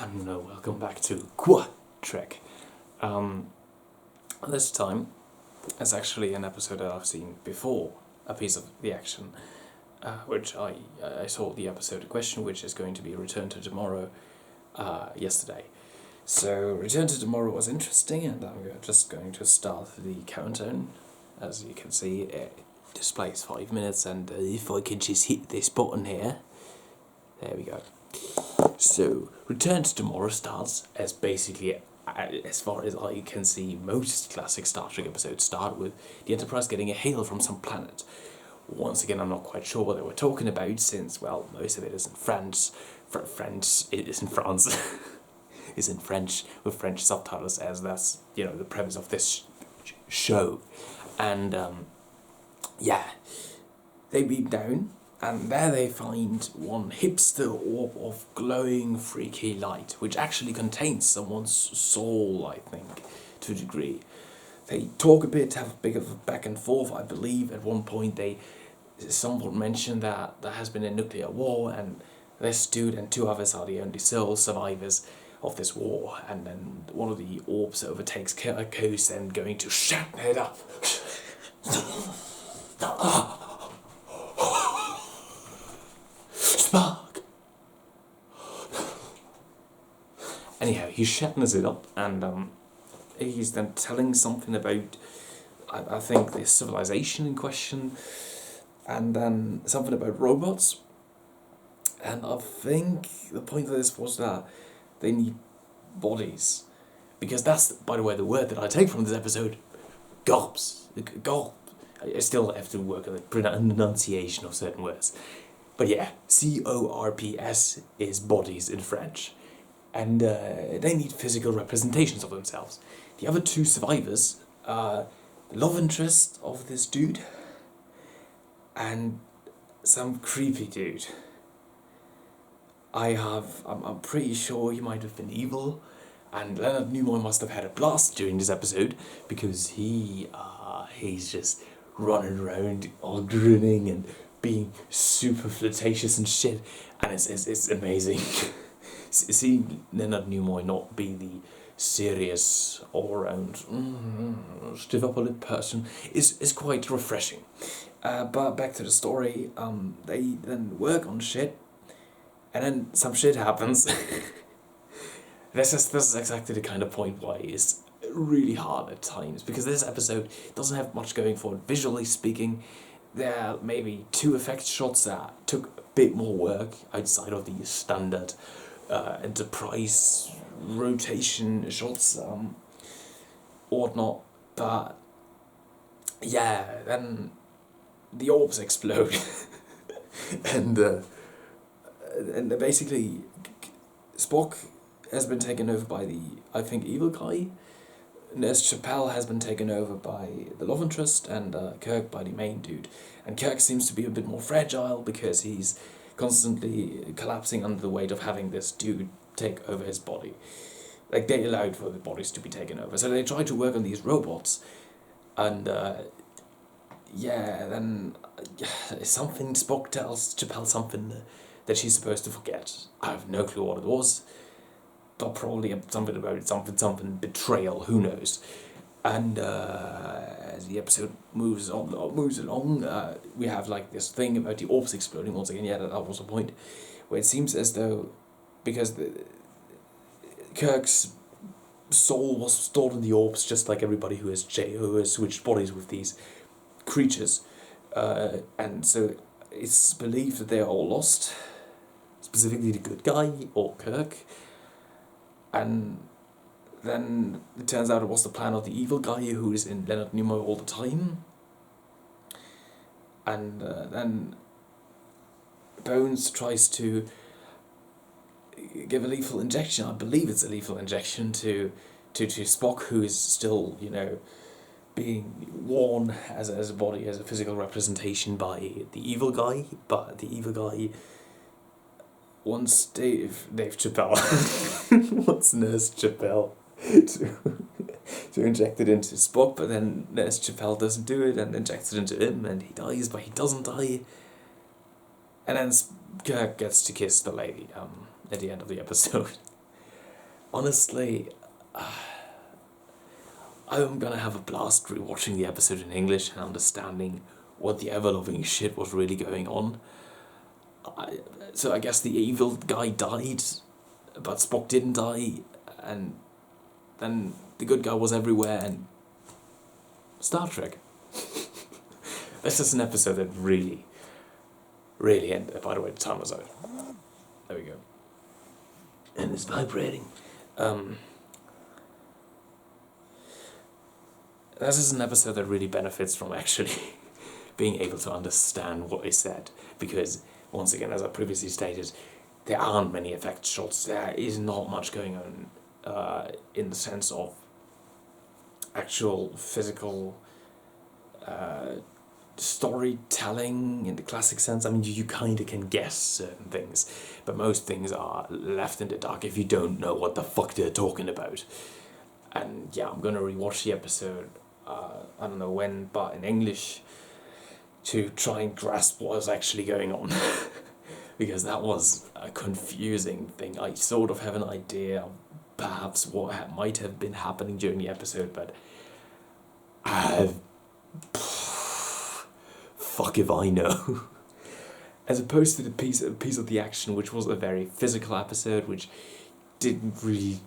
and welcome back to Quoi Trek. This time, it's actually an episode that I've seen before, a piece of the action, which I saw the episode in question, which is going to be Return to Tomorrow, yesterday. So, Return to Tomorrow was interesting, and I'm just going to start the countdown. As you can see, it displays 5 minutes, and if I could just hit this button here, there we go. So, Return to Tomorrow starts as basically, as far as I can see, most classic Star Trek episodes start with the Enterprise getting a hail from some planet. Once again, I'm not quite sure what they were talking about, since, well, most of it is in French. It is in France. Is in French, with French subtitles, as that's, the premise of this show. And, they beam down, and there they find one hipster orb of glowing, freaky light, which actually contains someone's soul, I think, to a degree. They talk a bit, have a bit of a back and forth. I believe at one point someone mentioned that there has been a nuclear war, and this dude and two others are the only sole survivors of this war, and then one of the orbs overtakes Kirk, who's then going to shatter it up. Spark! Anyhow, he shatters it up, and he's then telling something about, I think, the civilization in question, and then something about robots. And I think the point of this was that they need bodies. Because that's, by the way, the word that I take from this episode. Gobs. Gob. I still have to work on the pronunciation of certain words. But yeah, CORPS is bodies in French. And they need physical representations of themselves. The other two survivors are the love interest of this dude and some creepy dude. I'm pretty sure he might have been evil, and Leonard Nimoy must have had a blast during this episode, because he's just running around all grinning and being super flirtatious and shit, and it's amazing. Seeing Leonard Nimoy not be the serious, all-around, stiff upper lip person is quite refreshing. But back to the story, they then work on shit, and then some shit happens. This is exactly the kind of point why it's really hard at times, because this episode doesn't have much going for it. Visually speaking, there are maybe 2 effect shots that took a bit more work outside of the standard Enterprise rotation shots, whatnot. But yeah, then the orbs explode, and basically Spock has been taken over by the, I think, evil guy. Nurse Chappelle has been taken over by the love interest, and Kirk by the main dude. And Kirk seems to be a bit more fragile because he's constantly collapsing under the weight of having this dude take over his body. Like, they allowed for the bodies to be taken over. So they try to work on these robots, and then something, Spock tells Chappelle something that she's supposed to forget. I have no clue what it was, but probably something about something betrayal, who knows. And as the episode moves along, we have like this thing about the orbs exploding once again. Yeah, that was the point, where it seems as though, because Kirk's soul was stored in the orbs, just like everybody who has switched bodies with these creatures, and so it's believed that they are all lost, specifically the good guy, or Kirk. And then it turns out it was the plan of the evil guy who is in Leonard Nimoy all the time. And then Bones tries to give a lethal injection. I believe it's a lethal injection to Spock, who is still, being worn as a body, as a physical representation by the evil guy. But the evil guy wants Dave Chappelle, wants Nurse Chappelle to inject it into Spock, but then Nurse Chappelle doesn't do it and injects it into him, and he dies, but he doesn't die. And then Kirk gets to kiss the lady at the end of the episode. honestly, I'm gonna have a blast rewatching the episode in English and understanding what the ever-loving shit was really going on. So I guess the evil guy died, but Spock didn't die, and then the good guy was everywhere, and Star Trek. This is an episode that really, really, and by the way, the timer's out. There we go. And it's vibrating. This is an episode that really benefits from actually being able to understand what is said, because once again, as I previously stated, there aren't many effect shots. There is not much going on in the sense of actual physical storytelling in the classic sense. I mean, you kind of can guess certain things, but most things are left in the dark if you don't know what the fuck they're talking about. And yeah, I'm gonna rewatch the episode, I don't know when, but in English, to try and grasp what was actually going on. Because that was a confusing thing. I sort of have an idea of perhaps what might have been happening during the episode, but fuck if I know. As opposed to the piece of the action, which was a very physical episode, which didn't really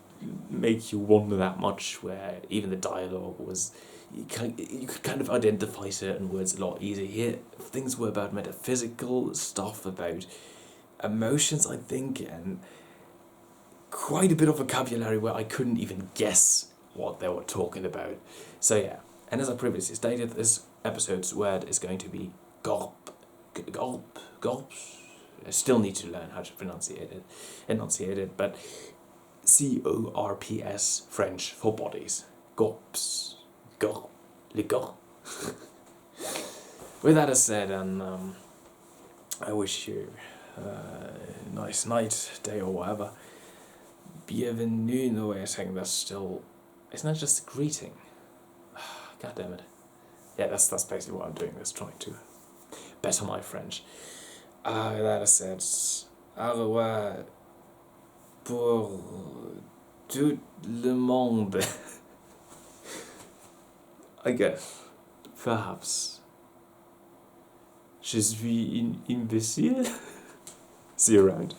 make you wonder that much, where even the dialogue was, you could kind of identify certain words a lot easier. Here, things were about metaphysical stuff, about emotions, I think, and quite a bit of vocabulary where I couldn't even guess what they were talking about. So yeah, and as I previously stated, this episode's word is going to be gulp. Gulps. I still need to learn how to enunciate it, but CORPS, French for bodies. Gulps. Gulp. Le gulp. With that said, and I wish you a nice night, day, or whatever. Bienvenue, no way of saying that's still... Isn't that just a greeting? God damn it. Yeah, that's basically what I'm doing, is trying to better my French. That said, au revoir pour tout le monde. I guess, perhaps, je suis une imbécile. See you around.